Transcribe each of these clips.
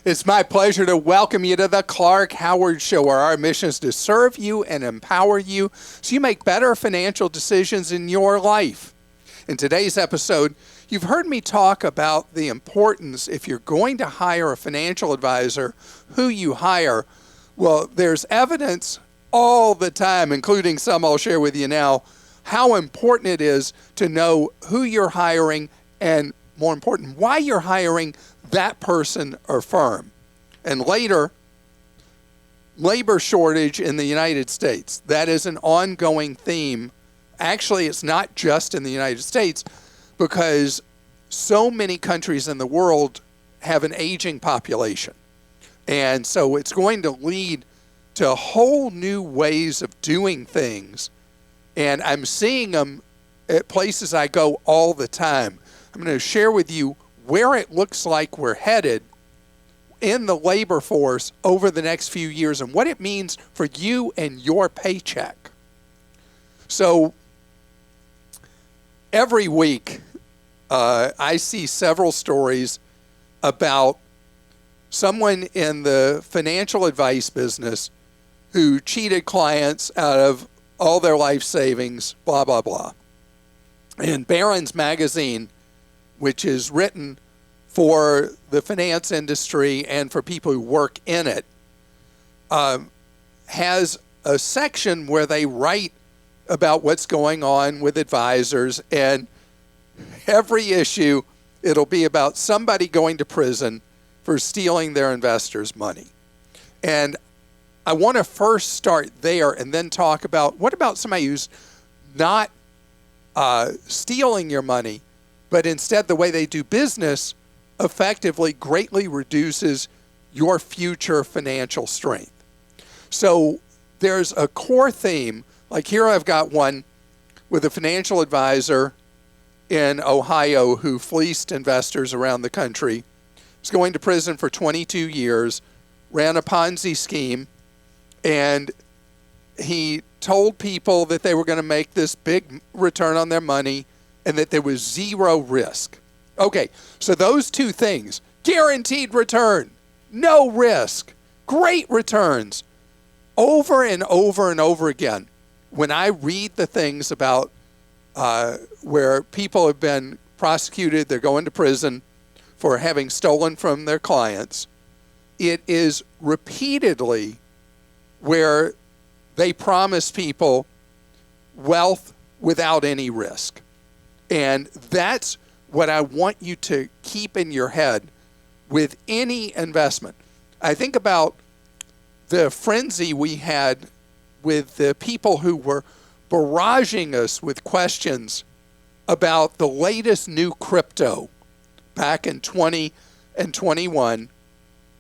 It's my pleasure to welcome you to the Clark Howard Show, where our mission is to serve you and empower you so you make better financial decisions in your life. In today's episode, you've heard me talk about the importance, if you're going to hire a financial advisor, who you hire. Well, there's evidence all the time, including some I'll share with you now, how important it is to know who you're hiring and, more important, why you're hiring that person or firm. And later, labor shortage in the United States. That is an ongoing theme. Actually, it's not just in the United States, because so many countries in the world have an aging population. And so it's going to lead to whole new ways of doing things. And I'm seeing them at places I go all the time. I'm going to share with you where it looks like we're headed in the labor force over the next few years and what it means for you and your paycheck. So every week, I see several stories about someone in the financial advice business who cheated clients out of all their life savings, blah, blah, blah. And Barron's Magazine, which is written for the finance industry and for people who work in it, has a section where they write about what's going on with advisors, and every issue, it'll be about somebody going to prison for stealing their investors' money. And I want to first start there and then talk about, what about somebody who's not stealing your money, but instead the way they do business effectively greatly reduces your future financial strength. So there's a core theme. Like here I've got one with a financial advisor in Ohio who fleeced investors around the country. He's going to prison for 22 years, ran a Ponzi scheme, and he told people that they were going to make this big return on their money and that there was zero risk. Okay, so those two things, guaranteed return, no risk, great returns, over and over and over again. When I read the things about where people have been prosecuted, they're going to prison for having stolen from their clients, it is repeatedly where they promise people wealth without any risk. And that's what I want you to keep in your head with any investment. I think about the frenzy we had with the people who were barraging us with questions about the latest new crypto back in 20 and 21.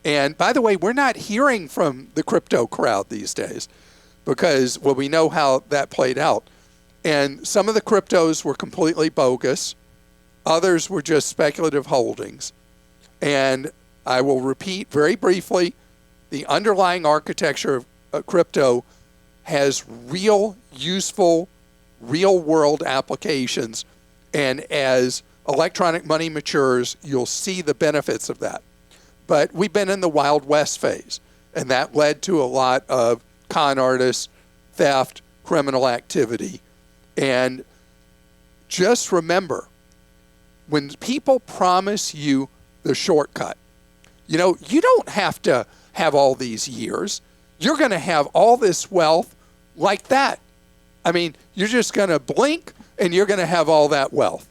And by the way, we're not hearing from the crypto crowd these days because, well, we know how that played out. And some of the cryptos were completely bogus. Others were just speculative holdings. And I will repeat very briefly, the underlying architecture of crypto has real, useful, real-world applications. And as electronic money matures, you'll see the benefits of that. But we've been in the Wild West phase, and that led to a lot of con artists, theft, criminal activity. And just remember, when people promise you the shortcut, you know, you don't have to have all these years. You're going to have all this wealth like that. I mean, you're just going to blink and you're going to have all that wealth.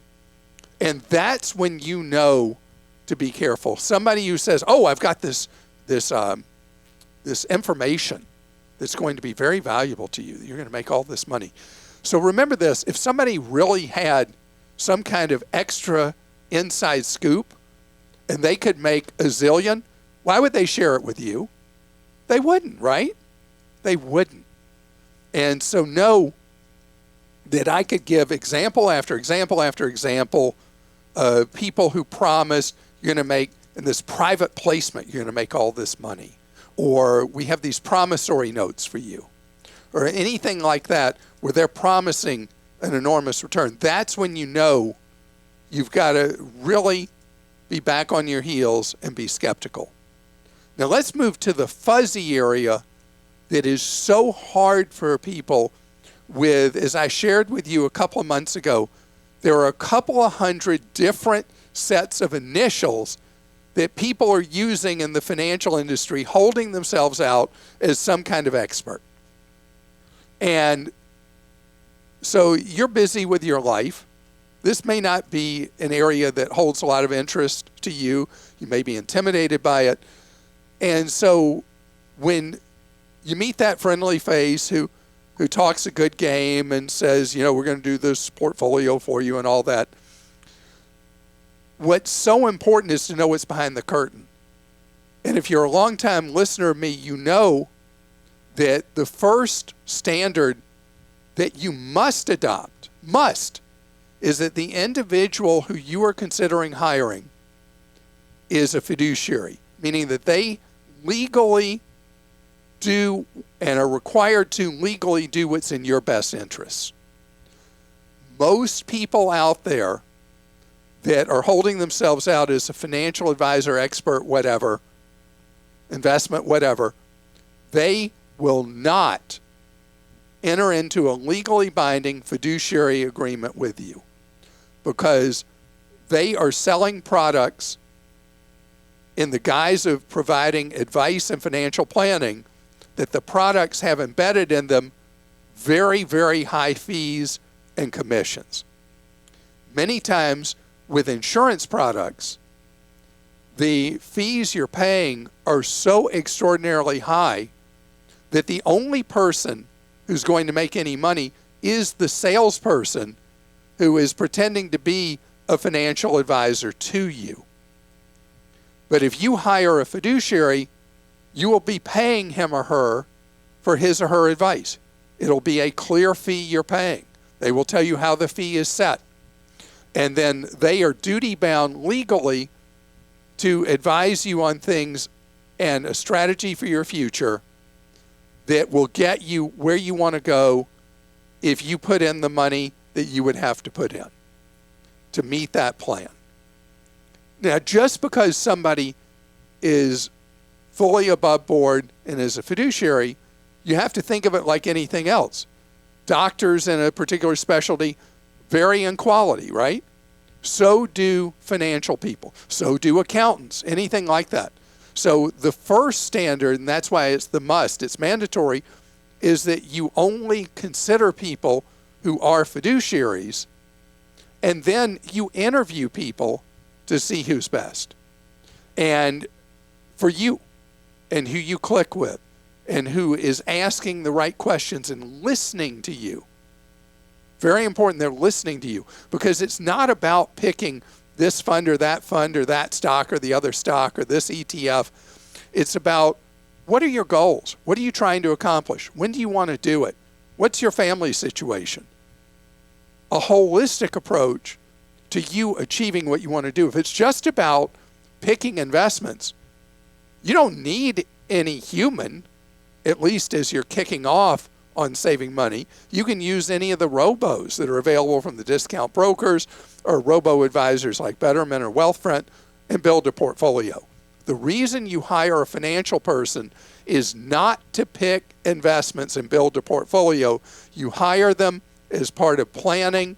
And that's when you know to be careful. Somebody who says, "Oh, I've got this information that's going to be very valuable to you. You're going to make all this money." So remember this: if somebody really had some kind of extra inside scoop, and they could make a zillion, why would they share it with you? They wouldn't, right? They wouldn't. And so know that I could give example after example after example of people who promised you're going to make, in this private placement, you're going to make all this money. Or we have these promissory notes for you. Or anything like that where they're promising an enormous return. That's when you know you've got to really be back on your heels and be skeptical. Now let's move to the fuzzy area that is so hard for people with, as I shared with you a couple of months ago, there are a couple of hundred different sets of initials that people are using in the financial industry, holding themselves out as some kind of expert. And so you're busy with your life. This may not be an area that holds a lot of interest to you. You may be intimidated by it. And so when you meet that friendly face who talks a good game and says, we're going to do this portfolio for you and all that, what's so important is to know what's behind the curtain. And if you're a longtime listener of me, you know that the first standard that you must adopt, is that the individual who you are considering hiring is a fiduciary, meaning that they legally do and are required to legally do what's in your best interests. Most people out there that are holding themselves out as a financial advisor, expert, whatever, investment, whatever, they will not enter into a legally binding fiduciary agreement with you because they are selling products in the guise of providing advice and financial planning that the products have embedded in them very, very high fees and commissions. Many times with insurance products, the fees you're paying are so extraordinarily high that the only person who's going to make any money is the salesperson who is pretending to be a financial advisor to you. But if you hire a fiduciary, you will be paying him or her for his or her advice. It'll be a clear fee you're paying. They will tell you how the fee is set. And then they are duty-bound legally to advise you on things and a strategy for your future that will get you where you want to go if you put in the money that you would have to put in to meet that plan. Now, just because somebody is fully above board and is a fiduciary, you have to think of it like anything else. Doctors in a particular specialty vary in quality, right? So do financial people. So do accountants, anything like that. So the first standard, and that's why it's the must, it's mandatory, is that you only consider people who are fiduciaries, and then you interview people to see who's best. And for you, and who you click with, and who is asking the right questions and listening to you. Very important they're listening to you, because it's not about picking this fund or that stock or the other stock or this ETF. It's about, what are your goals? What are you trying to accomplish? When do you want to do it? What's your family situation? A holistic approach to you achieving what you want to do. If it's just about picking investments, you don't need any human, at least as you're kicking off on saving money. You can use any of the robos that are available from the discount brokers or robo-advisors like Betterment or Wealthfront and build a portfolio. The reason you hire a financial person is not to pick investments and build a portfolio. You hire them as part of planning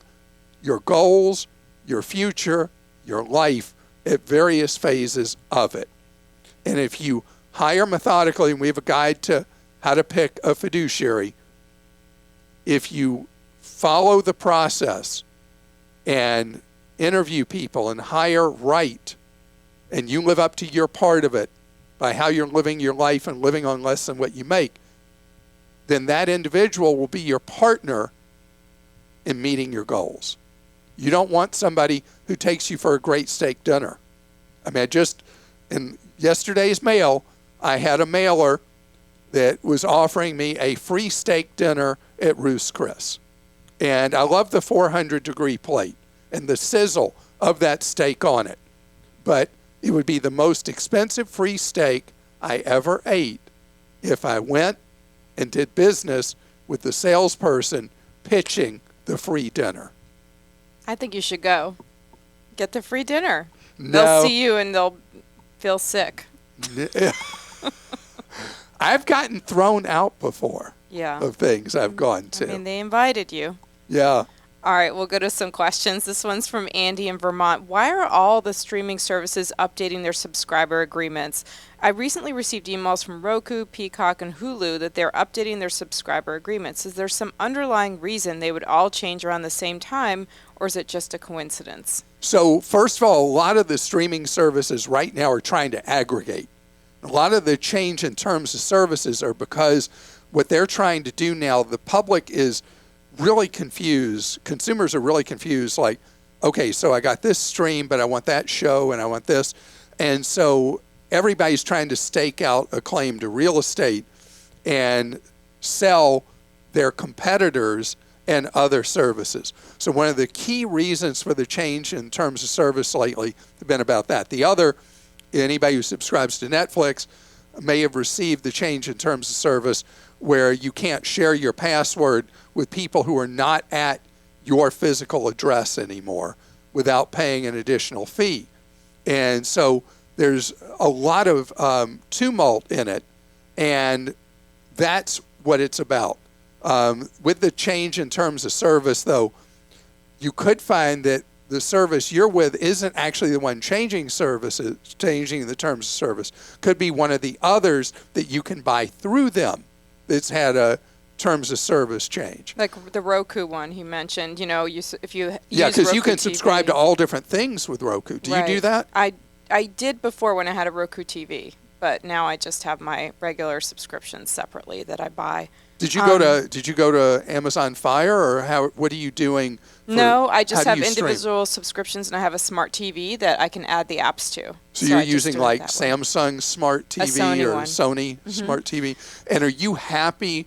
your goals, your future, your life at various phases of it. And if you hire methodically, and we have a guide to how to pick a fiduciary, if you follow the process and interview people and hire right, and you live up to your part of it by how you're living your life and living on less than what you make, then that individual will be your partner in meeting your goals. You don't want somebody who takes you for a great steak dinner. I mean, in yesterday's mail, I had a mailer that was offering me a free steak dinner at Ruth's Chris. And I love the 400-degree plate and the sizzle of that steak on it. But it would be the most expensive free steak I ever ate if I went and did business with the salesperson pitching the free dinner. I think you should go. Get the free dinner. No. They'll see you and they'll feel sick. I've gotten thrown out before Yeah. of things I've gone to. I mean, they invited you. Yeah. All right, we'll go to some questions. This one's from Andy in Vermont. Why are all the streaming services updating their subscriber agreements? I recently received emails from Roku, Peacock, and Hulu that they're updating their subscriber agreements. Is there some underlying reason they would all change around the same time, or is it just a coincidence? So first of all, a lot of the streaming services right now are trying to aggregate. A lot of the change in terms of services are because what they're trying to do now, the public is really confused. Consumers are really confused. Like, okay, so I got this stream, but I want that show and I want this. And so everybody's trying to stake out a claim to real estate and sell their competitors and other services. So one of the key reasons for the change in terms of service lately has been about that. The other, anybody who subscribes to Netflix may have received the change in terms of service where you can't share your password with people who are not at your physical address anymore without paying an additional fee. And so there's a lot of tumult in it, and that's what it's about. With the change in terms of service, though, you could find that the service you're with isn't actually the one changing services, changing the terms of service. Could be one of the others that you can buy through them that's had a terms of service change. Like the Roku one he mentioned, if you yeah, because you Roku can subscribe TV. to all different things with Roku. Do you do that? I did before when I had a Roku TV, but now I just have my regular subscriptions separately that I buy. Did you go to Amazon Fire, or what are you doing? No, I just have stream? individual subscriptions, and I have a smart TV that I can add the apps to. So you're I just using do it like that way. Samsung Smart TV Sony or one. Sony Smart TV. And are you happy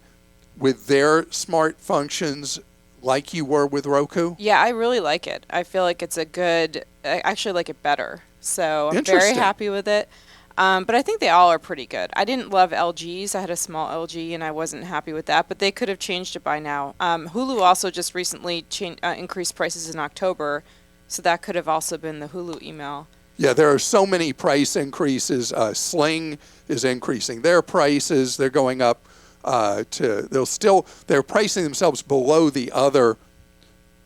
with their smart functions like you were with Roku? Yeah, I really like it. I feel like it's I actually like it better. So I'm very Interesting. happy with it. But I think they all are pretty good. I didn't love LG's. I had a small LG, and I wasn't happy with that. But they could have changed it by now. Hulu also just recently increased prices in October, so that could have also been the Hulu email. Yeah, there are so many price increases. Sling is increasing their prices. They're going up they're pricing themselves below the other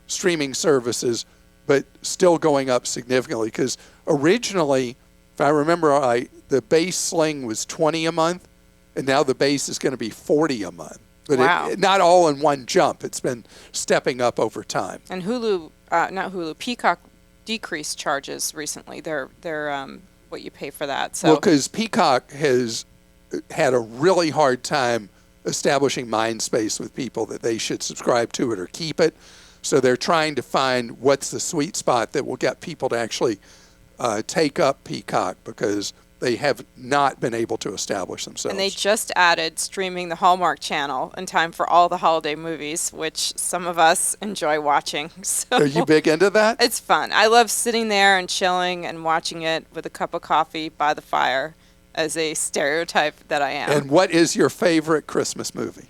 streaming services, but still going up significantly. Because originally, if I remember, the base Sling was $20 a month, and now the base is going to be $40 a month. But Wow. Not all in one jump. It's been stepping up over time. And Peacock decreased charges recently. They're what you pay for that. So Well, because Peacock has had a really hard time establishing mind space with people that they should subscribe to it or keep it. So they're trying to find what's the sweet spot that will get people to actually take up Peacock, because they have not been able to establish themselves. And they just added streaming the Hallmark Channel in time for all the holiday movies, which some of us enjoy watching. So Are you big into that? it's fun. I love sitting there and chilling and watching it with a cup of coffee by the fire, as a stereotype that I am. And what is your favorite Christmas movie?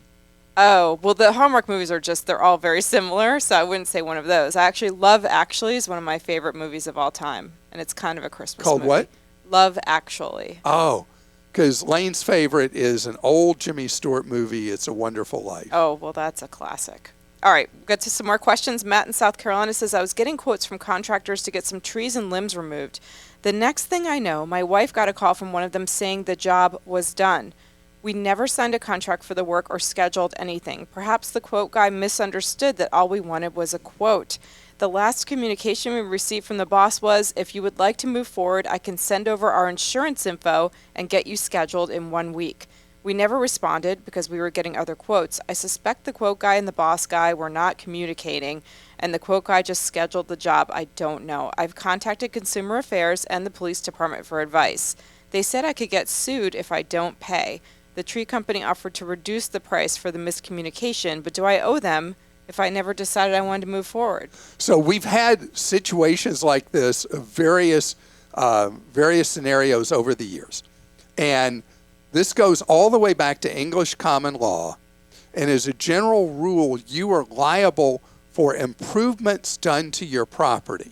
Oh, well, the Hallmark movies they're all very similar, so I wouldn't say one of those. I actually Love Actually is one of my favorite movies of all time, and it's kind of a Christmas Called movie. what? Love Actually. Oh, because Lane's favorite is an old Jimmy Stewart movie, It's a Wonderful Life. Oh, well, that's a classic. All right, we'll get to some more questions. Matt in South Carolina says, I was getting quotes from contractors to get some trees and limbs removed. The next thing I know, my wife got a call from one of them saying the job was done. We never signed a contract for the work or scheduled anything. Perhaps the quote guy misunderstood that all we wanted was a quote. The last communication we received from the boss was, if you would like to move forward, I can send over our insurance info and get you scheduled in 1 week. We never responded because we were getting other quotes. I suspect the quote guy and the boss guy were not communicating, and the quote guy just scheduled the job. I don't know. I've contacted Consumer Affairs and the police department for advice. They said I could get sued if I don't pay. The tree company offered to reduce the price for the miscommunication, but do I owe them if I never decided I wanted to move forward? So we've had situations like this of various scenarios over the years. And this goes all the way back to English common law. And as a general rule, you are liable for improvements done to your property.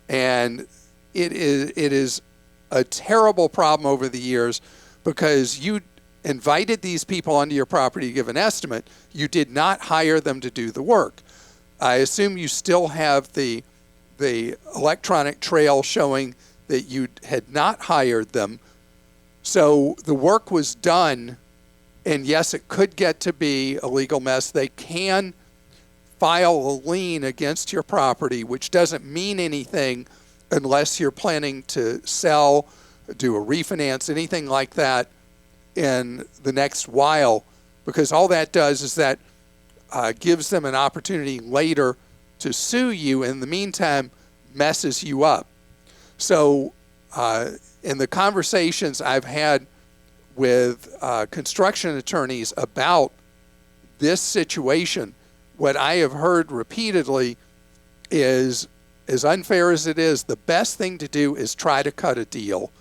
And it is a terrible problem over the years, because invited these people onto your property to give an estimate. You did not hire them to do the work. I assume you still have the electronic trail showing that you had not hired them. So the work was done, and yes, it could get to be a legal mess. They can file a lien against your property, which doesn't mean anything unless you're planning to sell, do a refinance, anything like that in the next while, because all that does is that gives them an opportunity later to sue you. In the meantime, messes you up. So in the conversations I've had with construction attorneys about this situation, what I have heard repeatedly is, as unfair as it is, the best thing to do is try to cut a deal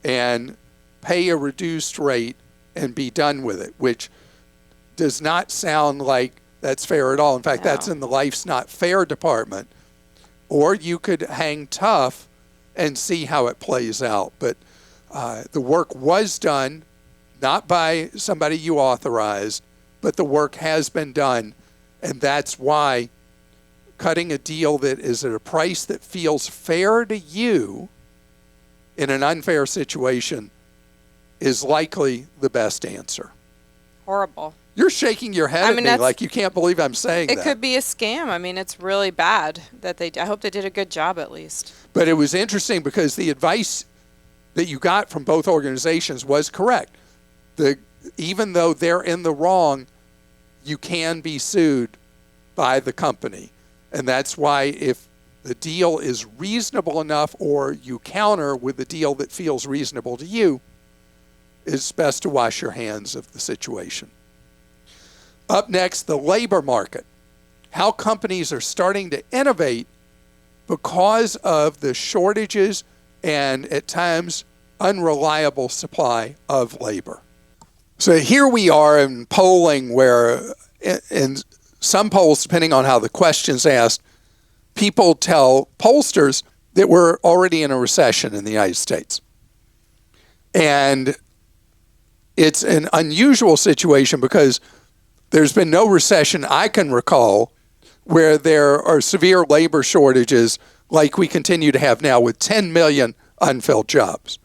and pay a reduced rate and be done with it, which does not sound like that's fair at all. In fact, that's in the Life's Not Fair department. Or you could hang tough and see how it plays out. But the work was done, not by somebody you authorized, but the work has been done. And that's why cutting a deal that is at a price that feels fair to you in an unfair situation is likely the best answer. Horrible. You're shaking your head at me like you can't believe I'm saying that. It could be a scam. I mean, it's really bad that I hope they did a good job at least. But it was interesting because the advice that you got from both organizations was correct. Even though they're in the wrong, you can be sued by the company. And that's why if the deal is reasonable enough or you counter with the deal that feels reasonable to you, it's best to wash your hands of the situation. Up next, the labor market. How companies are starting to innovate because of the shortages and at times unreliable supply of labor. So here we are in polling where in some polls, depending on how the question's asked, people tell pollsters that we're already in a recession in the United States. And it's an unusual situation because there's been no recession I can recall where there are severe labor shortages like we continue to have now with 10 million unfilled jobs.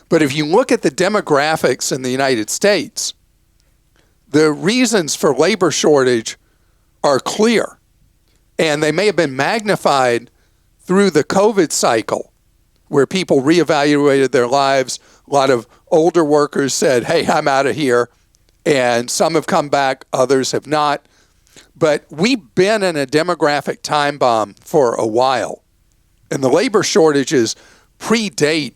But if you look at the demographics in the United States, the reasons for labor shortage are clear. And they may have been magnified through the COVID cycle where people reevaluated their lives. A lot of older workers said, hey, I'm out of here. And some have come back, others have not. But we've been in a demographic time bomb for a while. And the labor shortages predate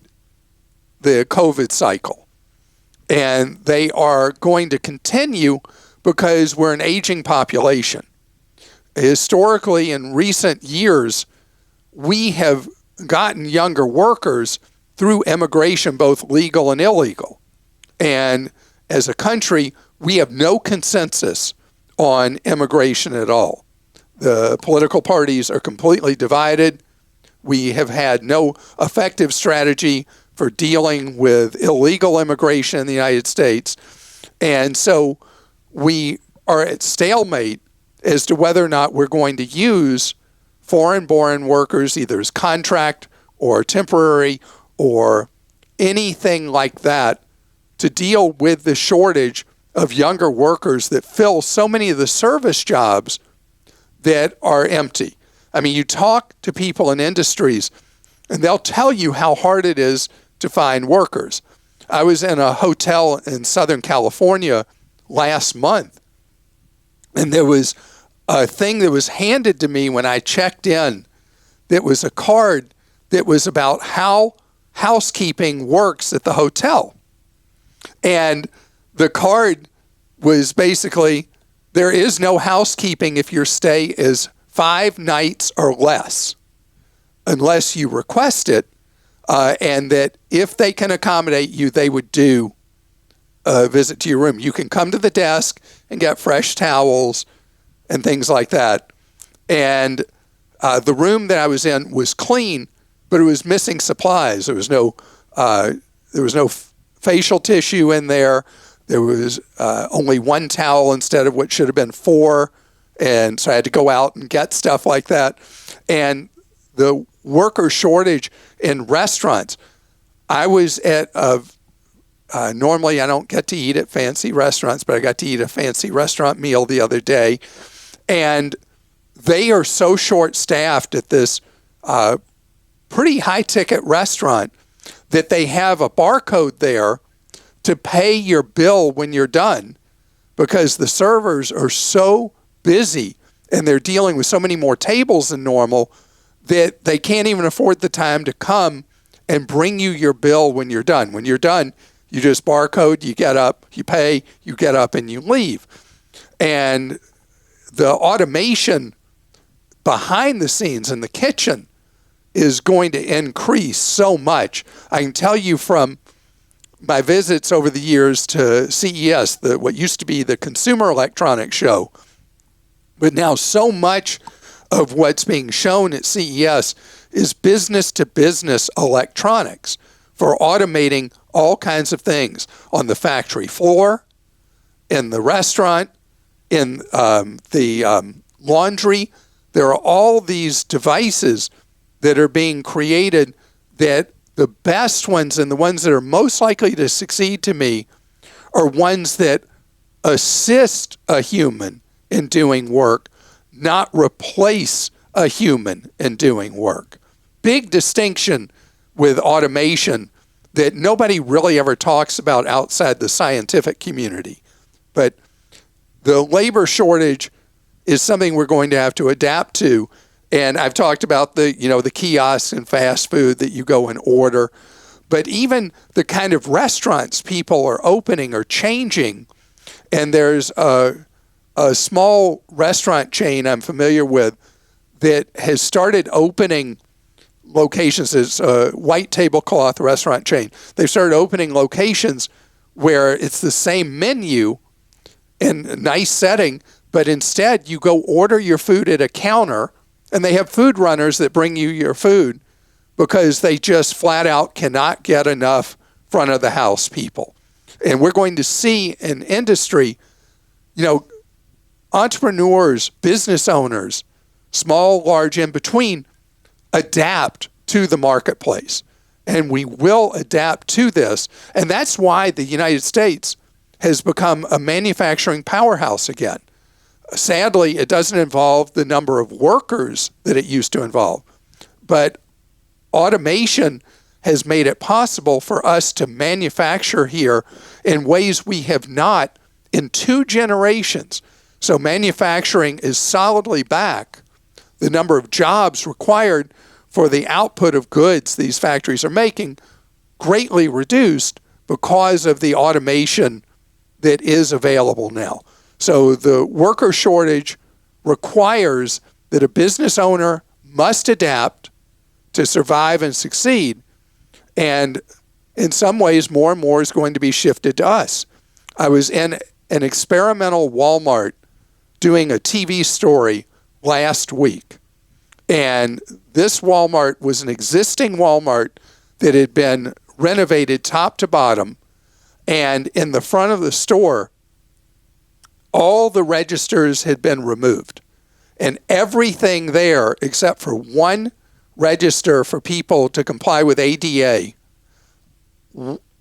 the COVID cycle. And they are going to continue because we're an aging population. Historically, in recent years, we have gotten younger workers through immigration, both legal and illegal. And as a country, we have no consensus on immigration at all. The political parties are completely divided. We have had no effective strategy for dealing with illegal immigration in the United States. And so we are at stalemate as to whether or not we're going to use foreign-born workers either as contract or temporary or anything like that to deal with the shortage of younger workers that fill so many of the service jobs that are empty. I mean, you talk to people in industries and they'll tell you how hard it is to find workers. I was in a hotel in Southern California last month, and there was a thing that was handed to me when I checked in that was a card that was about how housekeeping works at the hotel. And the card was basically, there is no housekeeping if your stay is 5 nights or less, unless you request it, and that if they can accommodate you, they would do a visit to your room. You can come to the desk and get fresh towels and things like that. And the room that I was in was clean, but it was missing supplies. There was no facial tissue in there. there was only one towel instead of what should have been four. And so I had to go out and get stuff like that. And the worker shortage in restaurants. I was at normally I don't get to eat at fancy restaurants, but I got to eat a fancy restaurant meal the other day. And they are so short-staffed at this pretty high-ticket restaurant that they have a barcode there to pay your bill when you're done, because the servers are so busy and they're dealing with so many more tables than normal that they can't even afford the time to come and bring you your bill when you're done. When you're done, you just barcode, you get up, you pay, you get up, and you leave. And the automation behind the scenes in the kitchen is going to increase so much. I can tell you from my visits over the years to CES, what used to be the Consumer Electronics Show, but now so much of what's being shown at CES is business-to-business electronics for automating all kinds of things on the factory floor, in the restaurant, in the laundry. There are all these devices that are being created that the best ones and the ones that are most likely to succeed to me are ones that assist a human in doing work, not replace a human in doing work. Big distinction with automation that nobody really ever talks about outside the scientific community. But the labor shortage is something we're going to have to adapt to. And I've talked about the kiosks and fast food that you go and order. But even the kind of restaurants people are opening are changing. And there's a small restaurant chain I'm familiar with that has started opening locations. It's a white tablecloth restaurant chain. They've started opening locations where it's the same menu in a nice setting, but instead you go order your food at a counter, and they have food runners that bring you your food because they just flat out cannot get enough front of the house people. And we're going to see an industry, entrepreneurs, business owners, small, large, in between, adapt to the marketplace. And we will adapt to this. And that's why the United States has become a manufacturing powerhouse again. Sadly, it doesn't involve the number of workers that it used to involve. But automation has made it possible for us to manufacture here in ways we have not in 2 generations. So manufacturing is solidly back. The number of jobs required for the output of goods these factories are making greatly reduced because of the automation that is available now. So the worker shortage requires that a business owner must adapt to survive and succeed. And in some ways, more and more is going to be shifted to us. I was in an experimental Walmart doing a TV story last week. And this Walmart was an existing Walmart that had been renovated top to bottom. And in the front of the store, all the registers had been removed. And everything there, except for one register for people to comply with ADA,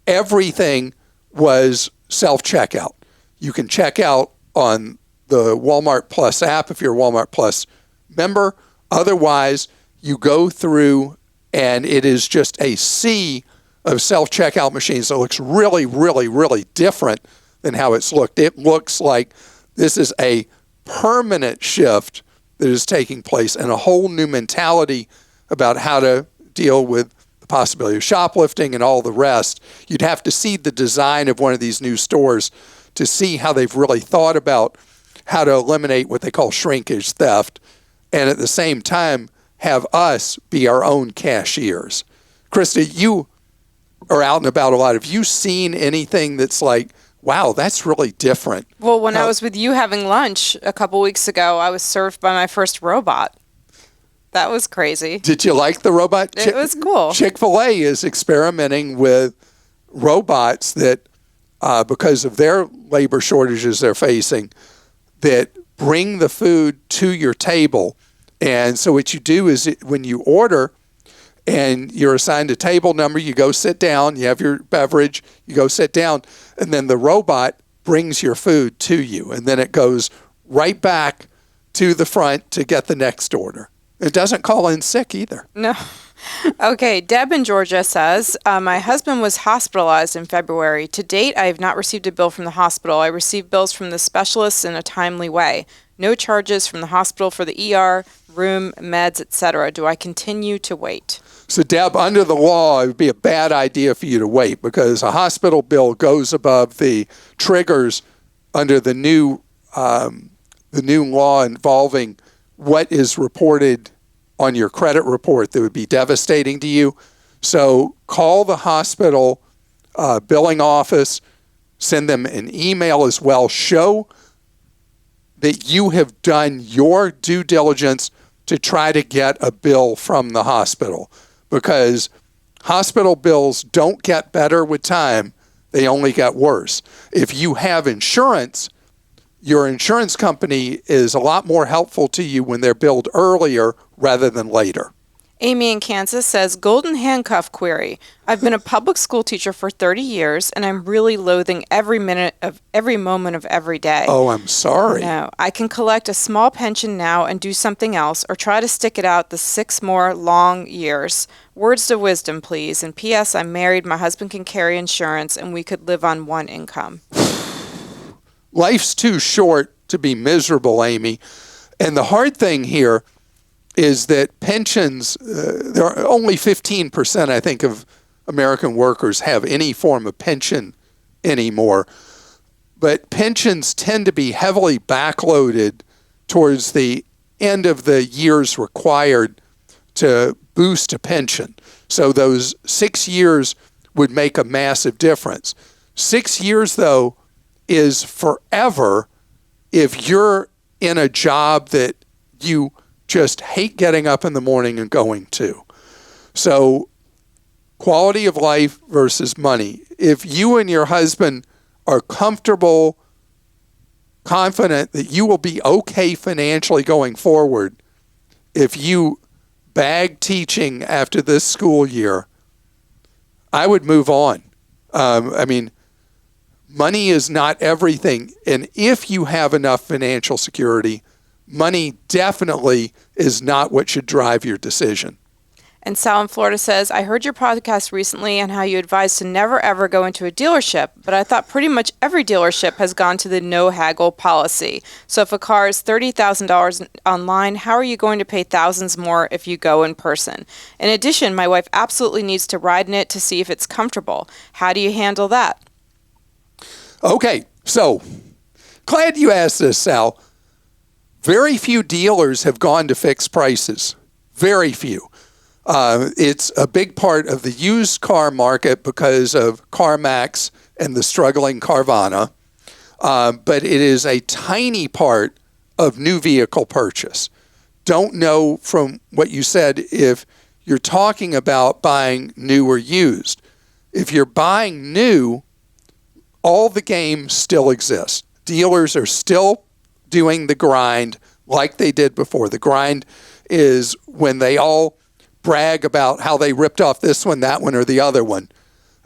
everything was self-checkout. You can check out on the Walmart Plus app if you're a Walmart Plus member. Otherwise, you go through and it is just a sea of self-checkout machines. It looks really, really, really different than how it's looked. It looks like this is a permanent shift that is taking place and a whole new mentality about how to deal with the possibility of shoplifting and all the rest. You'd have to see the design of one of these new stores to see how they've really thought about how to eliminate what they call shrinkage theft, and at the same time have us be our own cashiers. Christa, you are out and about a lot. Have you seen anything that's like, wow, that's really different? Well, when I was with you having lunch a couple weeks ago, I was served by my first robot. That was crazy. Did you like the robot? It was cool. Chick-fil-A is experimenting with robots that because of their labor shortages they're facing, that bring the food to your table. And so what you do is when you order and you're assigned a table number, you go sit down, you have your beverage, you go sit down, and then the robot brings your food to you. And then it goes right back to the front to get the next order. It doesn't call in sick either. No. Okay, Deb in Georgia says, my husband was hospitalized in February. To date, I have not received a bill from the hospital. I received bills from the specialists in a timely way. No charges from the hospital for the ER, room, meds, etc. Do I continue to wait? So, Deb, under the law, it would be a bad idea for you to wait because a hospital bill goes above the triggers under the new law involving what is reported on your credit report that would be devastating to you. So call the hospital billing office, send them an email as well. Show that you have done your due diligence to try to get a bill from the hospital, because hospital bills don't get better with time. They only get worse. If you have insurance, your insurance company is a lot more helpful to you when they're billed earlier rather than later. Amy in Kansas says, golden handcuff query. I've been a public school teacher for 30 years, and I'm really loathing every minute of every moment of every day. Oh, I'm sorry. No, I can collect a small pension now and do something else, or try to stick it out the 6 more long years. Words of wisdom, please. And P.S. I'm married, my husband can carry insurance, and we could live on one income. Life's too short to be miserable, Amy. And the hard thing here is that pensions, there are only 15%, I think, of American workers have any form of pension anymore. But pensions tend to be heavily backloaded towards the end of the years required to boost a pension. So those 6 years would make a massive difference. 6 years, though, is forever if you're in a job that you just hate getting up in the morning and going to. So quality of life versus money. If you and your husband are comfortable, confident that you will be okay financially going forward, if you bag teaching after this school year, I would move on. Money is not everything. And if you have enough financial security, money definitely is not what should drive your decision. And Sal in Florida says, I heard your podcast recently on how you advise to never ever go into a dealership, but I thought pretty much every dealership has gone to the no haggle policy. So if a car is $30,000 online, how are you going to pay thousands more if you go in person? In addition, my wife absolutely needs to ride in it to see if it's comfortable. How do you handle that? Okay, so glad you asked this, Sal. Very few dealers have gone to fixed prices. Very few. It's a big part of the used car market because of CarMax and the struggling Carvana. But it is a tiny part of new vehicle purchase. Don't know from what you said if you're talking about buying new or used. If you're buying new, all the games still exist. Dealers are still doing the grind like they did before. The grind is when they all brag about how they ripped off this one, that one, or the other one.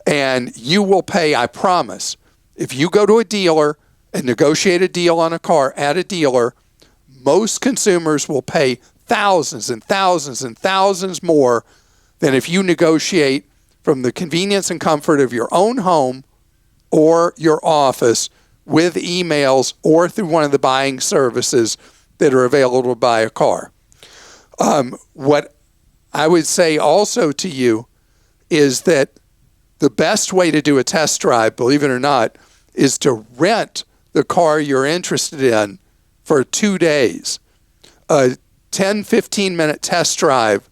And you will pay, I promise, if you go to a dealer and negotiate a deal on a car at a dealer, most consumers will pay thousands and thousands and thousands more than if you negotiate from the convenience and comfort of your own home or your office with emails or through one of the buying services that are available to buy a car. What I would say also to you is that the best way to do a test drive, believe it or not, is to rent the car you're interested in for 2 days. A 10, 15-minute test drive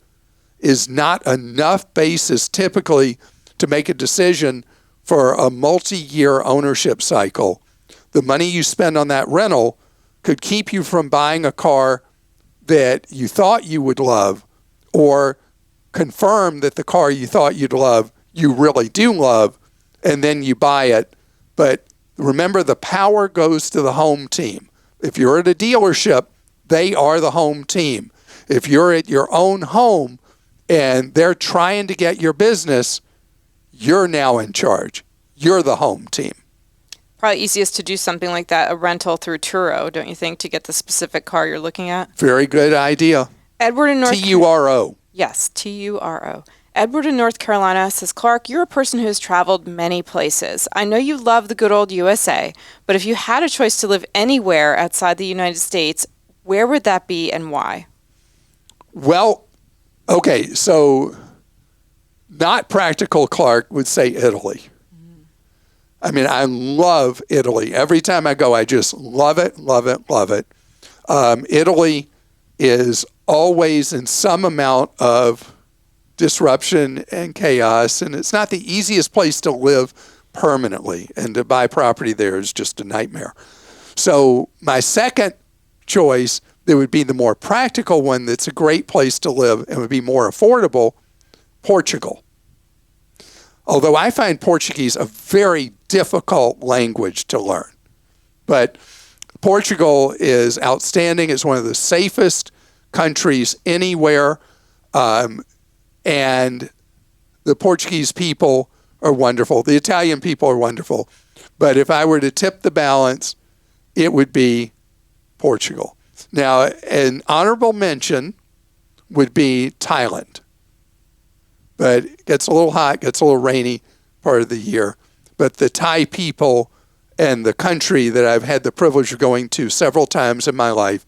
is not enough basis typically to make a decision for a multi-year ownership cycle. The money you spend on that rental could keep you from buying a car that you thought you would love, or confirm that the car you thought you'd love, you really do love, and then you buy it But remember, the power goes to the home team. If you're at a dealership, they are the home team. If you're at your own home and they're trying to get your business, you're now in charge. You're the home team. Probably easiest to do something like that, a rental through Turo, don't you think, to get the specific car you're looking at? Very good idea. Edward in North Turo. Yes, Turo. Edward in North Carolina says, Clark, you're a person who has traveled many places. I know you love the good old USA, but if you had a choice to live anywhere outside the United States, where would that be and why? Well, okay, so not practical Clark would say Italy. I mean, I love Italy. Every time I go, I just love it, love it, love it. Italy is always in some amount of disruption and chaos, and it's not the easiest place to live permanently, and to buy property there is just a nightmare. So my second choice, that would be the more practical one, that's a great place to live and would be more affordable, Portugal. Although I find Portuguese a very difficult language to learn. But Portugal is outstanding. It's one of the safest countries anywhere. And the Portuguese people are wonderful. The Italian people are wonderful. But if I were to tip the balance, it would be Portugal. Now, an honorable mention would be Thailand. But it gets a little hot, gets a little rainy part of the year. But the Thai people and the country that I've had the privilege of going to several times in my life,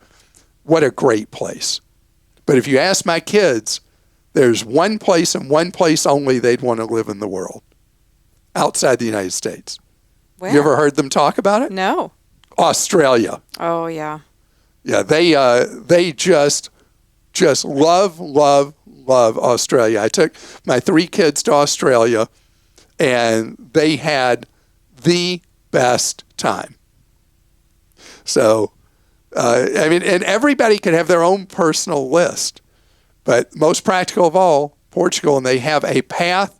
what a great place. But if you ask my kids, there's one place and one place only they'd want to live in the world, outside the United States. Where? You ever heard them talk about it? No. Australia. Oh, yeah. Yeah, they just love Australia. I took my 3 kids to Australia, and they had the best time. So, I mean, and everybody can have their own personal list. But most practical of all, Portugal, and they have a path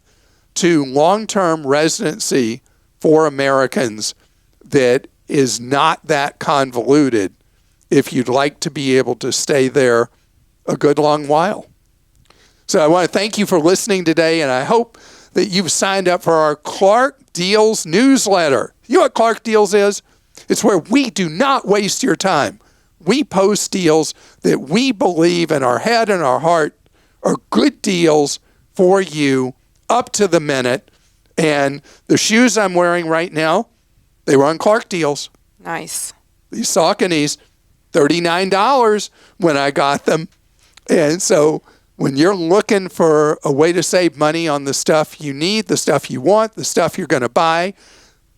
to long-term residency for Americans that is not that convoluted if you'd like to be able to stay there a good long while. So I want to thank you for listening today, and I hope that you've signed up for our Clark Deals newsletter. You know what Clark Deals is? It's where we do not waste your time. We post deals that we believe in our head and our heart are good deals for you up to the minute. And the shoes I'm wearing right now, they were on Clark Deals. Nice. These Sauconys, $39 when I got them. And so when you're looking for a way to save money on the stuff you need, the stuff you want, the stuff you're going to buy,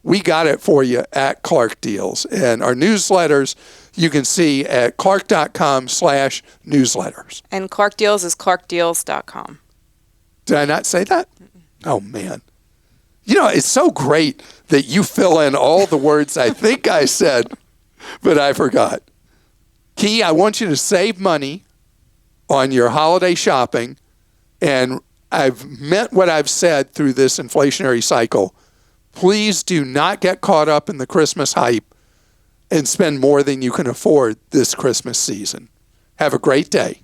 we got it for you at Clark Deals. And our newsletters, you can see at clark.com/newsletters. And Clark Deals is clarkdeals.com. Did I not say that? Oh, man. You know, it's so great that you fill in all the words I think I said, but I forgot. Key, I want you to save money on your holiday shopping, and I've meant what I've said through this inflationary cycle. Please do not get caught up in the Christmas hype and spend more than you can afford this Christmas season. Have a great day.